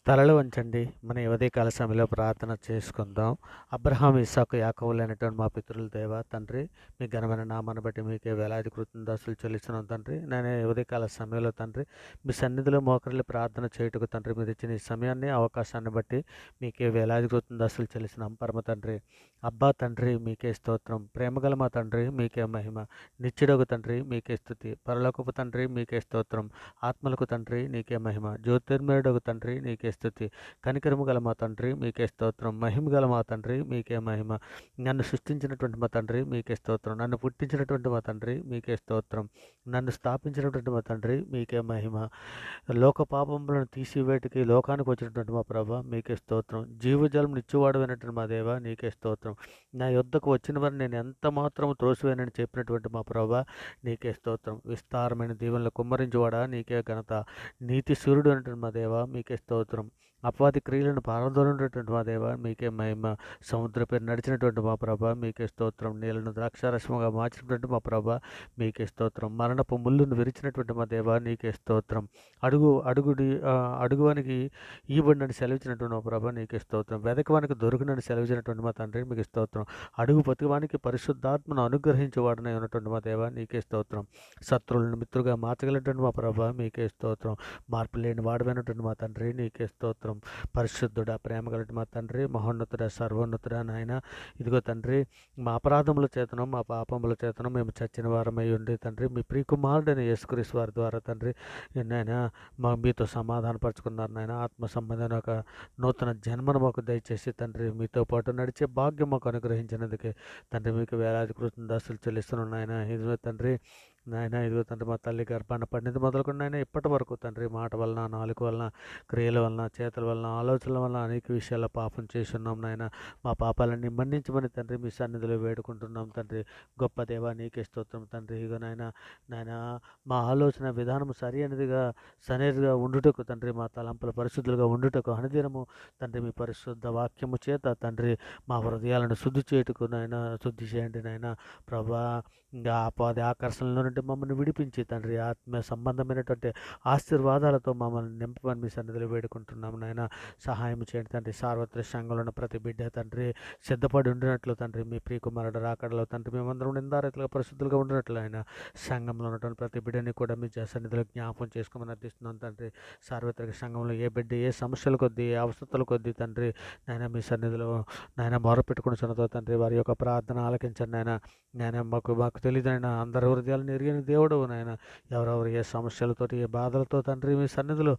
తలలు వంచండి. మన ఈ ఉదయకాల సమయంలో ప్రార్థన చేసుకుందాం. అబ్రహాం, ఇస్సాకు, యాకోబులైనటువంటి మా పితరుల దేవ తండ్రి, మీ ఘనమైన నామాన్ని బట్టి మీకే వేలాది కృతజ్ఞతాస్తులు చెల్లిస్తున్నాం తండ్రి. నేను ఈ ఉదయకాల సమయంలో తండ్రి, మీ సన్నిధిలో మోకరిల్లి ప్రార్థన చేయుటకు తండ్రి మీరు ఇచ్చిన ఈ సమయాన్ని, అవకాశాన్ని బట్టి మీకే వేలాది కృతజ్ఞతాస్తులు చెల్లిస్తున్నాం పరమ తండ్రి. అబ్బా తండ్రి మీకే స్తోత్రం. ప్రేమగల మా తండ్రి మీకే మహిమ. నిత్యుడగు తండ్రి మీకే స్తుతి. పరలోకపు తండ్రి మీకే స్తోత్రం. ఆత్మలకు తండ్రి నీకే మహిమ. జ్యోతిర్మయుడగు తండ్రి నీకే స్తుతి. కనికరము గల మా తండ్రి మీకే స్తోత్రం. మహిమ గల మా తండ్రి మీకే మహిమ. నన్ను సృష్టించినటువంటి మా తండ్రి మీకే స్తోత్రం. నన్ను పుట్టించినటువంటి మా తండ్రి మీకే స్తోత్రం. నన్ను స్థాపించినటువంటి మా తండ్రి మీకే మహిమ. లోక పాపములను తీసివేటికి లోకానికి వచ్చినటువంటి మా ప్రభ మీకే స్తోత్రం. జీవజలం నిత్యవాడు అయినటువంటి మా దేవ నీకే స్తోత్రం. నా యొద్దకు వచ్చిన వారిని నేను ఎంత మాత్రం త్రోసివేనని చెప్పినటువంటి మా ప్రభ నీకే స్తోత్రం. విస్తారమైన దీవెనలు కుమ్మరించువాడా నీకే ఘనత. నీతి సూర్యుడు అయినటువంటి మా దేవ మీకే స్తోత్రం. అపవాది క్రియలను పారదోలినటువంటి మా దేవ మీకే మహిమ. సముద్ర పేరు నడిచినటువంటి మా ప్రభ మీకే స్తోత్రం. నీళ్లను ద్రాక్షారసముగా మార్చినటువంటి మా ప్రభ మీకే స్తోత్రం. మరణపు ముళ్ళును విరిచినటువంటి మా దేవ నీకే స్తోత్రం. అడుగువానికి ఇవ్వబడినని సెలవిచ్చినటువంటి మా ప్రభ నీకే స్తోత్రం. వెదకవానికి దొరికినని సెలవిచ్చినటువంటి మా తండ్రి మీకు స్తోత్రం. అడుగు ప్రతివానికి పరిశుద్ధాత్మను అనుగ్రహించేవాడనై ఉన్నటువంటి మా దేవ నీకే స్తోత్రం. శత్రువులను మిత్రుగా మార్చగలిగినటువంటి మా ప్రభ మీకే స్తోత్రం. మార్పు లేని వాడమైనటువంటి మా తండ్రి నీకే స్తోత్రం. పరిశుద్ధుడా, ప్రేమ కలిగిన మా తండ్రి, మహోన్నతుడా, సర్వోన్నతుడా నాయన, ఇదిగో తండ్రి, మా అపరాధముల చేతనం మా పాపముల చేతనం మేము చచ్చిన వారమై ఉండి తండ్రి, మీ ప్రియకుమారుడైన యేసుక్రీస్తు వారి ద్వారా తండ్రి నాయన మీతో సమాధానపరుచుకున్నారు నాయన. ఆత్మ సంబంధమైన ఒక నూతన జన్మను మాకు దయచేసి తండ్రి మీతో పాటు నడిచే భాగ్యం మాకు అనుగ్రహించినందుకే తండ్రి మీకు వేలాది కృతజ్ఞతాస్తులు చెల్లిస్తున్నాను నాయన. ఇదిగో తండ్రి నాయన, ఇదిగో తండ్రి, మా తల్లి గర్భాన పడినది మొదలుకొని నాయన ఇప్పటి వరకు తండ్రి మాట వలన, నాలుక వలన, క్రియల వలన, చేతుల వలన, ఆలోచనల వలన అనేక విషయాల్లో పాపం చేస్తున్నాం నాయన. మా పాపాలన్నీ మన్నించమని తండ్రి మీ సన్నిధిలో వేడుకుంటున్నాం తండ్రి. గొప్ప దేవా నీకే స్తోత్రం తండ్రి. ఇగో నాయన, నాయన మా ఆలోచన విధానం సరైనదిగా ఉండుటకు తండ్రి, మా తలంపుల పరిశుద్ధులుగా ఉండుటకు అనుదినము తండ్రి మీ పరిశుద్ధ వాక్యము చేత తండ్రి మా హృదయాలను శుద్ధి చేయుటకు నాయన శుద్ధి చేయండి నాయన. ప్రభా, ఇంకా ఆపాది ఆకర్షణల నుండి మమ్మల్ని విడిపించి తండ్రి ఆత్మీయ సంబంధమైనటువంటి ఆశీర్వాదాలతో మమ్మల్ని నింపమని మీ సన్నిధిలో వేడుకుంటున్నాము నాయన. సహాయం చేయండి తండ్రి. సార్వత్రిక సంఘంలో ఉన్న ప్రతి బిడ్డ తండ్రి సిద్ధపడి ఉండినట్లు తండ్రి, మీ ప్రియకుమారుడు రాకడలో తండ్రి మేమందరం నిందారతులుగా పరిశుద్ధులుగా ఉండినట్లు ఆయన సంఘంలో ఉన్నటువంటి ప్రతి బిడ్డని కూడా మీ సన్నిధిలో జ్ఞాపకం చేసుకోమని అర్థిస్తున్నాం తండ్రి. సార్వత్రిక సంఘంలో ఏ బిడ్డ ఏ సమస్యల కొద్దీ, ఏ అవసరతల కొద్దీ తండ్రి నాయన మీ సన్నిధిలో నాయన మొరపెట్టుకుని చున్నతో తండ్రి వారి యొక్క ప్రార్థన ఆలకించండి నాయన. నాయన మాకు తెలియదు నాయన, అందరి హృదయాలను ఎరిగిన దేవుడు నాయన. ఎవరెవరు ఏ సమస్యలతోటి, ఏ బాధలతో తండ్రి మీ సన్నిధిలో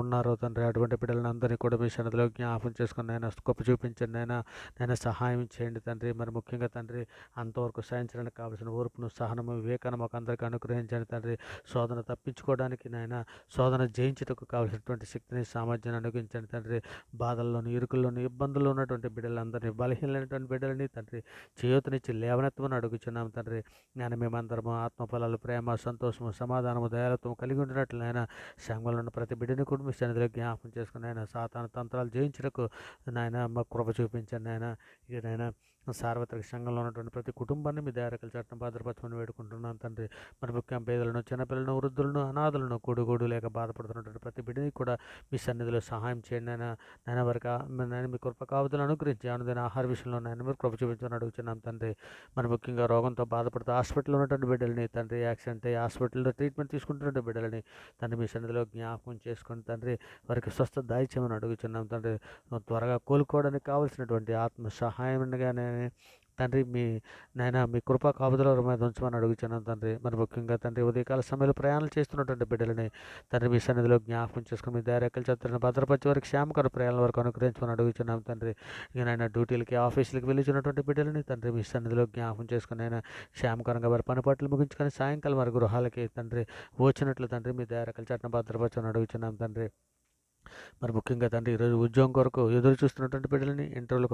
ఉన్నారో తండ్రి, అటువంటి బిడ్డలను అందరినీ కూడా మీ సన్నిధిలో జ్ఞాపకం చేసుకుని నాయన గొప్ప చూపించండి నాయన. నాయన సహాయం చేయండి తండ్రి. మరి ముఖ్యంగా తండ్రి అంతవరకు సాధించడానికి కావాల్సిన ఓర్పును, సహనము, వివేకాన్ని మాకు అందరికీ అనుగ్రహించండి తండ్రి. శోధన తప్పించుకోవడానికి నాయన, శోధన జయించుటకు కావాల్సినటువంటి శక్తిని, సామర్థ్యాన్ని అనుగ్రహించండి తండ్రి. బాధల్లోని, ఇరుకుల్లోని, ఇబ్బందుల్లో ఉన్నటువంటి బిడ్డలందరినీ, బలహీనమైనటువంటి బిడ్డలని తండ్రి చేయూతనిచ్చి లేవనెత్తమని అడుగుచున్నాం తండ్రి. నేను మేమందరము ఆత్మఫలాలు, ప్రేమ, సంతోషము, సమాధానము, దయాలత్వం కలిగి ఉండినట్లు నాయన సంఘంలో ఉన్న ప్రతి బిడ్డని కూడా మీ సన్నిధిలో జ్ఞాపకం చేసుకుని నాయన సాతాను తంత్రాలు జయించుటకు నాయన మాకు కృప చూపించండి నాయన. ఇక నాయన సార్వత్రిక సంఘంలో ఉన్నటువంటి ప్రతి కుటుంబాన్ని మీ దయారకల చట్టం భద్రపరచమని వేడుకుంటున్నాను తండ్రి. మరి ముఖ్యంగా పేదలను, చిన్నపిల్లలను, వృద్ధులను, అనాథలను, కూడుగోడు లేక బాధపడుతున్నటువంటి ప్రతి బిడ్డని కూడా మీ సన్నిధిలో సహాయం చేయండి నాయన. నాయన వారికి నాయన మీ కృప కావతులను అనుగ్రహించి అనుదైన ఆహార విషయంలో నాయన మీరు కృప చూపించమని అడుగుతున్నాం తండ్రి. మరి ముఖ్యంగా రోగంతో బాధపడుతూ హాస్పిటల్లో ఉన్నటువంటి బిడ్డలని తండ్రి, యాక్సిడెంట్ అయ్యి హాస్పిటల్లో ట్రీట్మెంట్ తీసుకుంటున్నటువంటి బిడ్డలని తండ్రి మీ సన్నిధిలో జ్ఞాపకం చేసుకుని తండ్రి వారికి స్వస్థ దాయిచ్యమని అడుగుతున్నాం తండ్రి. త్వరగా కోలుకోవడానికి కావాల్సినటువంటి ఆత్మ సహాయంగానే తండ్రి మీ కృపా కాపుదల మీద ఉంచమని అడుగుతున్నాం తండ్రి. మరి ముఖ్యంగా తండ్రి ఉదయకాల సమయంలో ప్రయాణాలు చేస్తున్నటువంటి బిడ్డలని తండ్రి మీ సన్నిధిలో జ్ఞాపకం చేసుకుని మీ దైర్యకల చత్రను భద్రపరిచే వరకు క్షేమకర ప్రయాణాల వరకు అనుగ్రహించమని అడుగుతున్నాం తండ్రి. ఇక నాయన డ్యూటీలకి, ఆఫీసులకి వెళ్ళిచున్నటువంటి బిడ్డలని తండ్రి మీ సన్నిధిలో జ్ఞాపకం చేసుకుని ఆయన క్షేమకరంగా వారి పని పట్లు ముగించుకొని సాయంకాలం వారి గృహాలకి తండ్రి వచ్చినట్లు తండ్రి మీ దైర్యకల చట్టం భద్రపరచమని అడుగుతున్నాం తండ్రి. మరి ముఖ్యంగా తండ్రి ఈరోజు ఉద్యోగం కొరకు ఎదురు చూస్తున్నటువంటి బిడ్డలని, ఇంటర్వ్యూల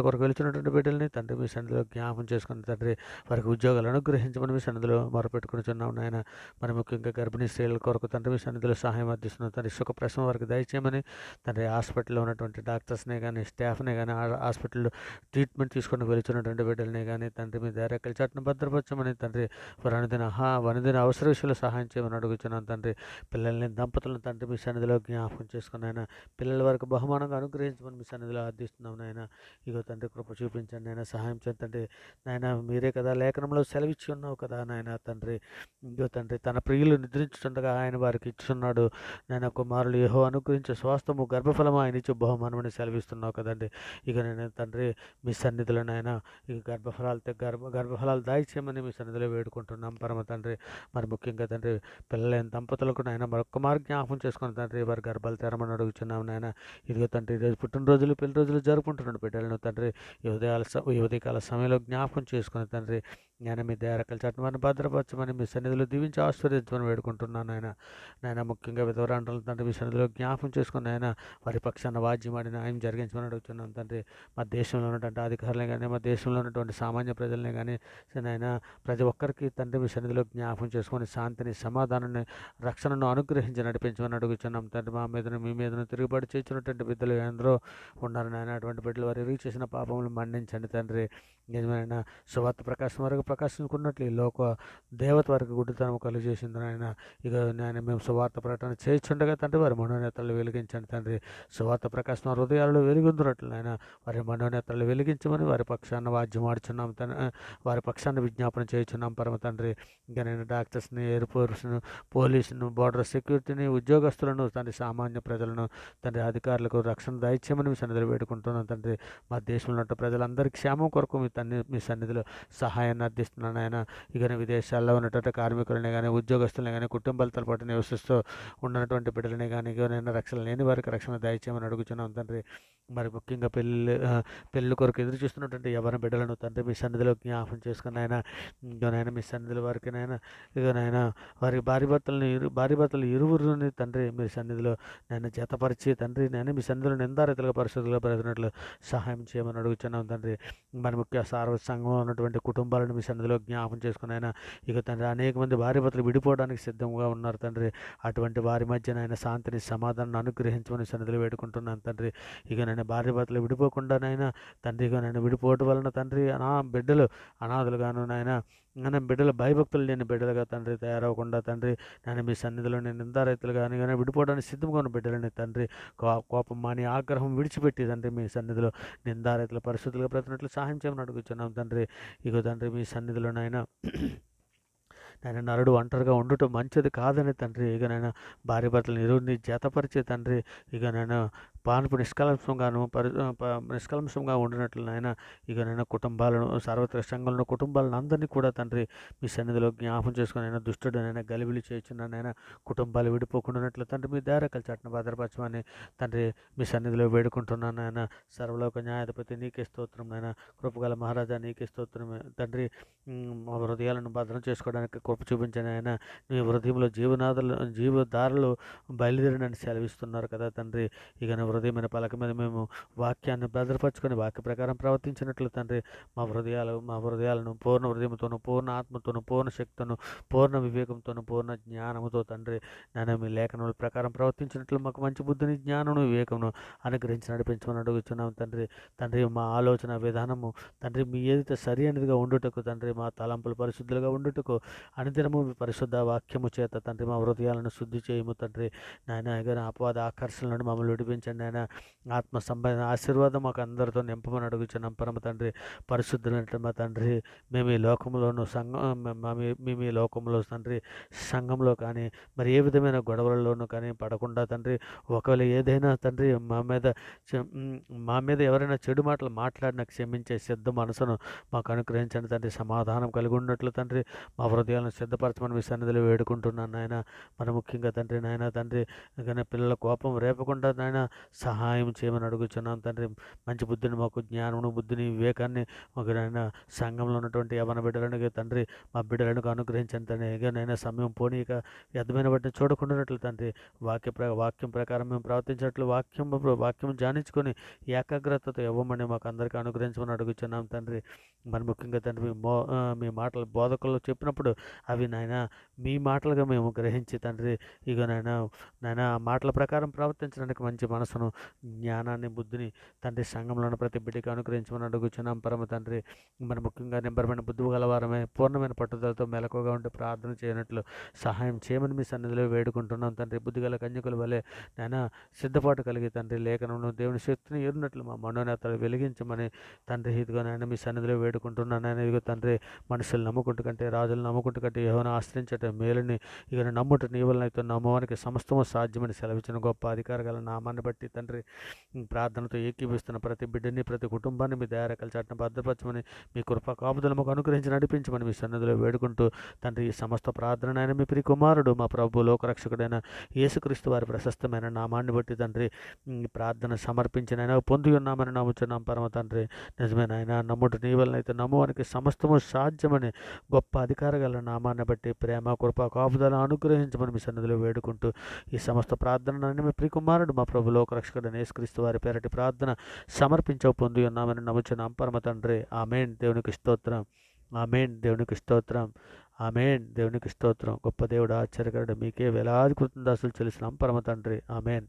కొరకు వెళ్తున్నటువంటి బిడ్డలని తండ్రి మీ సన్నిధిలో జ్ఞాపకం చేసుకుని తండ్రి వారికి ఉద్యోగాలు అనుగ్రహించమని మీ సన్నిధిలో మొరపెట్టుకునిచున్నాం నాయన. మరి ముఖ్యంగా గర్భిణీ స్త్రీల కొరకు తండ్రి మీ సన్నిధిలో సహాయం అందిస్తున్నాం తండ్రి. సుఖప్రసవం వారికి దయచేయమని తండ్రి. హాస్పిటల్లో ఉన్నటువంటి డాక్టర్స్నే కానీ, స్టాఫ్నే కానీ, హాస్పిటల్లో ట్రీట్మెంట్ తీసుకొని వెళ్తున్నటువంటి బిడ్డలనే కానీ తండ్రి మీ దైర్యకల చట్టం భద్రపరచమని తండ్రి. వారి అనుదిన అవసర విషయంలో సహాయం చేయమని అడుగుతున్నాం తండ్రి. పిల్లల్ని, దంపతులను తండ్రి మీ సన్నిధిలో సన్నిధిలో జ్ఞాపకం చేసుకుని నాయన పిల్లల వరకు బహుమానంగా అనుగ్రహించమని మీ సన్నిధిలో అర్థిస్తున్నాం నాయన. ఇగో తండ్రి కృప చూపించండి నాయన, సహాయం చేయండి నాయన. మీరే కదా లేఖనంలో సెలవిచ్చి ఉన్నావు కదా నాయన తండ్రి. ఇగో తండ్రి తన ప్రియులు నిద్రించుతుండగా ఆయన వారికి ఇచ్చున్నాడు నాయన. కుమారులు యెహోవా అనుగ్రహించే స్వాస్థము గర్భఫలము ఆయన ఇచ్చే బహుమానమని సెలవిస్తున్నావు కదండి. ఇక నేను తండ్రి మీ సన్నిధిలో నాయన ఇక గర్భఫలాలు దాయిచేయమని మీ సన్నిధిలో వేడుకుంటున్నాం పరమ తండ్రి. మరి ముఖ్యంగా తండ్రి పిల్లలైన దంపతులకు నాయన మరొక్క మార్గం జ్ఞాపకం చేసుకుని తండ్రి వారి గర్భాలు తెరమని అడుగుతున్నాం నాయన. ఇదిగో తండ్రి ఈరోజు పుట్టినరోజులు పెళ్లి రోజులు జరుపుకుంటున్నాడు బిడ్డలను తండ్రి. ఈ ఉదయకాల సమయంలో జ్ఞాపకం చేసుకుని తండ్రి నేను మీ దయారకల చట్టమని భద్రపరచమని మీ సన్నిధిలో దీవించి ఆశీర్వదించమని వేడుకుంటున్నాను నాయన. ముఖ్యంగా విధవరాండ్రులను తండ్రి మీ సన్నిధిలో జ్ఞాపకం చేసుకుని ఆయన వారి పక్షాన వాద్యమాడి న్యాయం జరిగించమని అడుగుతున్నాం తండ్రి. మా దేశంలో ఉన్నటువంటి అధికారులే కానీ మా దేశంలో ఉన్నటువంటి సామాన్య ప్రజలనే కానీ నాయన ప్రతి ఒక్కరికి తండ్రి మీ సన్నిధిలో జ్ఞాపకం చేసుకొని శాంతిని సమాధానాన్ని రక్షణను అనుగ్రహించి నడిపించమని అడుగుతున్నాం తండ్రి. మా మీదను మీ మీదను తిరుగుబాటు చేసినటువంటి బిడ్డలు ఎందరో ఉన్నారు నాయన. అటువంటి బిడ్డలు వారు ఎరుగు చేసిన పాపములు మన్నించండి తండ్రి. నిజమైన సువార్త ప్రకాశం వరకు ప్రకాశించుకున్నట్లు ఈ లోక దేవత వరకు గుడ్డితనం కలుగజేసింది నాయన. ఇక నాయన మేము సువార్త ప్రకటన చేయించుండగా తండ్రి వారి మనోనేతలు వెలిగించండి తండ్రి. సువార్త ప్రకాశం హృదయాలలో వెలుగుందునట్లు నాయన వారి మనోనేతలు వెలిగించమని వారి పక్షాన వాద్యం ఆడుచున్నాం వారి పక్షాన్ని విజ్ఞాపన చేయించున్నాం పరమ తండ్రి. ఇంకా నేను డాక్టర్స్ని, ఎయిర్ ఫోర్స్ను, పోలీసును, బోర్డర్ సెక్యూరిటీని, ఉద్యోగస్తులను తండ్రి, సామాన్య ప్రజలను తండ్రి, అధికారులకు రక్షణ దయచేయమని మీ సన్నిధిలో వేడుకుంటున్నాం తండ్రి. మా దేశంలో ఉన్న ప్రజలందరికీ క్షేమం కొరకు మీ సన్నిధిలో సహాయాన్ని అర్థిస్తున్నాను ఆయన. ఇక విదేశాల్లో ఉన్నటువంటి కార్మికులని కానీ, ఉద్యోగస్తులని కానీ, కుటుంబాల తలపాటు నివసిస్తూ ఉన్నటువంటి బిడ్డలని కానీ, ఇక నేను రక్షణ లేని వారికి రక్షణ దయచేయమని అడుగుతున్నాం తండ్రి. మరి ముఖ్యంగా పెళ్ళి కొరకు ఎదురు చూస్తున్నటువంటి ఎవరి బిడ్డలను తండ్రి మీ సన్నిధిలో జ్ఞాపకం చేసుకుని ఆయన. ఇకనైనా మీ సన్నిధిలో వారికి నాయన ఇకనైనా వారి భార్య భర్తలు ఇరువురిని తండ్రి మీ సన్నిధిలో నేను జతపరిచి తండ్రి నేను మీ సన్నిధిలో నిందారితులుగా పరిస్థితులుగా పెరుగుతున్నట్లు సహాయం చేయమని అడుగుతున్నాం తండ్రి. మరి ముఖ్య సార్వ సంఘంలో ఉన్నటువంటి కుటుంబాలను మీ సన్నిధిలో జ్ఞాపకం చేసుకుని ఆయన. ఇక తండ్రి అనేక మంది భార్య భర్తలు విడిపోవడానికి సిద్ధంగా ఉన్నారు తండ్రి. అటువంటి వారి మధ్య ఆయన శాంతిని సమాధానాన్ని అనుగ్రహించమని సన్నిధిలో వేడుకుంటున్నాను తండ్రి. ఇక నేను భార్య భర్తలు విడిపోకుండానైనా తండ్రి ఇక నేను విడిపోవటం వలన తండ్రి బిడ్డలు అనాథలుగాను నాయన బిడ్డలు భయభక్తులు లేని బిడ్డలుగా తండ్రి తయారవకుండా తండ్రి నేను మీ సన్నిధిలో నేను నిందారైతులు కానీ విడిపోవడానికి సిద్ధంగా ఉన్న బిడ్డలని తండ్రి కోపం మాని ఆగ్రహం విడిచిపెట్టి తండ్రి మీ సన్నిధిలో నిందారైతుల పరిస్థితులుగా బ్రతినట్లు సహాయం చేయమని అడుగుతున్నాం తండ్రి. ఇక తండ్రి మీ సన్నిధిలో నాయన నరుడు ఒంటరిగా ఉండటం మంచిది కాదని తండ్రి. ఇక భార్య భర్తలను ఇరువురిని జతపరిచే తండ్రి ఇక పానుపు నిష్కలంశంగా ఉండినట్లు నాయన. ఇక కుటుంబాలను సర్వత్ర సంఘంలో కుటుంబాలను అందరినీ కూడా తండ్రి మీ సన్నిధిలో జ్ఞాపం చేసుకుని దుష్టుడు గలిబిలి చేయించున్నానైనా కుటుంబాలు విడిపోకుండానట్లు తండ్రి మీ దారకల చట్టను భద్రపరచమని తండ్రి మీ సన్నిధిలో వేడుకుంటున్నాను నాయన. సర్వలోక న్యాయాధిపతి నీకే స్తోత్రం నాయన. కృపగల మహారాజా నీకే స్తోత్రం తండ్రి. మా హృదయాలను భద్రం చేసుకోవడానికి కృప చూపించని ఆయన నీ హృదయంలో జీవదారులు బయలుదేరినని సెలవిస్తున్నారు కదా తండ్రి. ఇక నా హృదయమైన పలక మీద మేము వాక్యాన్ని భద్రపరచుకొని వాక్య ప్రకారం ప్రవర్తించినట్లు తండ్రి మా హృదయాలను పూర్ణ హృదయంతోనూ, పూర్ణ ఆత్మతోనూ, పూర్ణ శక్తితోనూ, పూర్ణ వివేకంతోనూ, పూర్ణ జ్ఞానముతో తండ్రి నేను మీ లేఖనముల ప్రకారం ప్రవర్తించినట్లు మాకు మంచి బుద్ధిని, జ్ఞానము, వివేకమును అనుగ్రహించి నడిపించమని అడుగుతున్నాం తండ్రి. మా ఆలోచన విధానము తండ్రి మీ ఏదైతే సరి అనేదిగా ఉండుటకు తండ్రి మా తలంపులు పరిశుద్ధులుగా ఉండుటకు అనుదినము మీ పరిశుద్ధ వాక్యము చేత తండ్రి మా హృదయాలను శుద్ధి చేయము తండ్రి. నాయన అపవాద ఆకర్షణ నుండి మమ్మల్ని విడిపించండి నాయన. ఆత్మ సంబంధ ఆశీర్వాదం మాకు అందరితో నింపమని అడుగుచున్నాం పరమ తండ్రి. పరిశుద్ధులైన మా తండ్రి మేము ఈ లోకంలోను మేము ఈ లోకంలో తండ్రి సంఘంలో కానీ మరి ఏ విధమైన గొడవలలోనూ కానీ పడకుండా తండ్రి ఒకవేళ ఏదైనా తండ్రి మా మీద ఎవరైనా చెడు మాటలు మాట్లాడినా క్షమించే సిద్ధ మనసును మాకు అనుగ్రహించండి తండ్రి. సమాధానం కలిగి ఉన్నట్లు తండ్రి మా హృదయాలను సిద్ధపరచమని మీ సన్నిధిలో వేడుకుంటున్నాను నాయన. మన ముఖ్యంగా తండ్రి నాయన తండ్రి కానీ పిల్లల కోపం రేపకుండా నాయన సహాయం చేయమని అడుగుచున్నాం తండ్రి. మంచి బుద్ధిని మాకు జ్ఞానమును, బుద్ధిని, వివేకాన్ని మాకు నాయన సంఘంలో ఉన్నటువంటి యవన బిడ్డలను తండ్రి మా బిడ్డలకు అనుగ్రహించండి తండ్రి. ఇక నైనా సమయం పోనీక వ్యర్థమైన వాటిని చూడకుండానట్లు తండ్రి వాక్యం ప్రకారం మేము ప్రవర్తించినట్లు వాక్యం ధ్యానించుకొని ఏకాగ్రతతో ఇవ్వమని మాకు అందరికీ అనుగ్రహించమని అడుగుచున్నాం తండ్రి. మరి ముఖ్యంగా తండ్రి మీ మాటలు బోధకులు చెప్పినప్పుడు అవి నాయన మీ మాటలుగా మేము గ్రహించి తండ్రి ఇక నాయన ఆ మాటల ప్రకారం ప్రవర్తించడానికి మంచి మనసు మనసును, జ్ఞానాన్ని, బుద్ధిని తండ్రి సంఘంలోని ప్రతి బిడ్డకి అనుగ్రహించమని అడుగుచున్నాం పరమ తండ్రి. మరి ముఖ్యంగా నింబరమైన బుద్ధి గలవారమే పూర్ణమైన పట్టుదలతో మెలకువగా ఉండి ప్రార్థన చేయనట్లు సహాయం చేయమని మీ సన్నిధిలో వేడుకుంటున్నాం తండ్రి. బుద్ధిగల కన్యకుల వలె నాయన సిద్ధపాటు కలిగి తండ్రి లేఖనంలో దేవుని శక్తిని ఎరినట్లు మా మనోనేతలు వెలిగించమని తండ్రి ఇదిగో నాయన మీ సన్నిధిలో వేడుకుంటున్నాను. నాయన ఇదిగో తండ్రి మనుషులు నమ్ముకుంటు కంటే రాజులు నమ్ముకుంటు కంటే యెహోవాను ఆశ్రయించటం మేలుని ఇక నమ్ముట నీ వలనైతే నమ్మవానికి సమస్తము సాధ్యమని సెలవిచ్చిన గొప్ప అధికార గల నామాన్ని బట్టి తండ్రి ప్రార్థనతో ఏకీభిస్తున్న ప్రతి బిడ్డని ప్రతి కుటుంబాన్ని మీ దయారకల చాటున భద్రపరచమని మీ కృపా కాపుదలు మాకు అనుగ్రహించి నడిపించమని మీ సన్నిధిలో వేడుకుంటూ తండ్రి ఈ సమస్త ప్రార్థన ఆయన మీ ప్రియ కుమారుడు మా ప్రభు లోకరక్షకుడైన యేసుక్రీస్తు వారి ప్రశస్తమైన నామాన్ని బట్టి తండ్రి ఈ ప్రార్థన సమర్పించిన ఆయన పొంది ఉన్నామని నమ్ముచున్నాం పరమ తండ్రి. నిజమైన ఆయన నమ్ముట నీ వలనైతే నమ్మువానికి సమస్తము సాధ్యమని గొప్ప అధికార గల నామాన్ని బట్టి ప్రేమ కృప కాపుదల అనుగ్రహించమని మీ సన్నిధిలో వేడుకుంటూ ఈ సమస్త ప్రార్థన మీ ప్రియ కుమారుడు మా ప్రభు లోకరక్షకుడైన యేసుక్రీస్తు వారి పేరటి ప్రార్థన సమర్పించవు పొంది ఉన్నామని నమ్ముచున్నాం పరమ తండ్రి. ఆమేన్. దేవునికి స్తోత్రం. ఆమేన్. దేవునికి స్తోత్రం. ఆమేన్. దేవునికి స్తోత్రం. గొప్ప దేవుడు ఆశ్చర్యకరుడు మీకే వేలాది కృతజ్ఞతాస్తులు చెల్లిస్తున్నాం పరమ తండ్రి. ఆమేన్.